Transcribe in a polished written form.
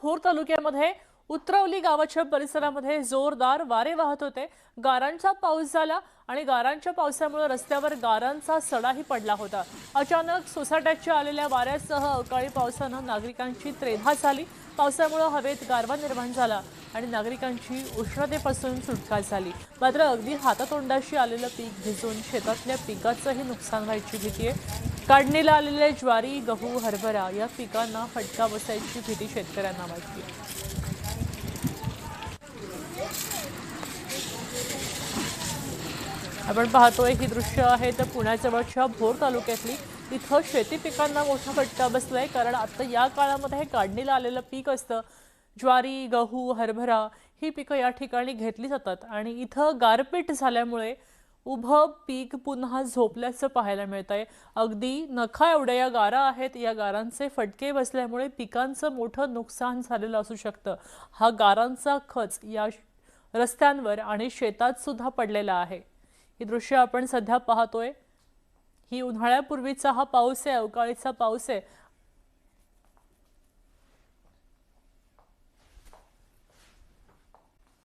भोर तालुक्यामध्ये उतरवली गावाच्या परिसरामध्ये जोरदार वारे वाहत होते। गारांचा पाऊस झाला आणि गारांच्या पावसामुळे रस्त्यावर गारांचा सडाही पडला होता। अचानक सोसाट्याच्या आलेल्या वाऱ्यासह अवकाळी पावसाने नागरिकांची त्रेधा झाली। पावसामुळे हवेत गारवा निर्माण झाला आणि नागरिकांची उष्णतेपासून सुटका झाली। मात्र अगदी हातातोंडाशी आलेलं पीक भिजून शेतातल्या पिकाचंही नुकसान व्हायची भीती आहे। काढणीला आलेले ज्वारी, गहू, हरभरा या पिकांना फटका बसायची भीती शेतकऱ्यांना वाटते। आपण पाहतोय ही दृश्य आहे तर पुण्याजवळच्या भोर तालुक्यातली। इथं शेती पिकांना मोठा फटका बसलाय, कारण आता या काळामध्ये काढणीला आलेलं पीक असतं। ज्वारी, गहू, हरभरा ही पिकं या ठिकाणी घेतली जातात आणि इथं गारपीट झाल्यामुळे उभं पीक पुन्हा झोपल्याचं पाहायला मिळतंय। अगदी नखा एवढ्या या गारा आहेत। या गारांचे फटके बसल्यामुळे पिकांचं मोठं नुकसान झालेलं असू शकतं। हा गारांचा खच या रस्त्यांवर आणि शेतात सुद्धा पडलेला आहे। ही दृश्य आपण सध्या पाहतोय। ही उन्हाळ्यापूर्वीचा हा पाऊस आहे, अवकाळीचा पाऊस आहे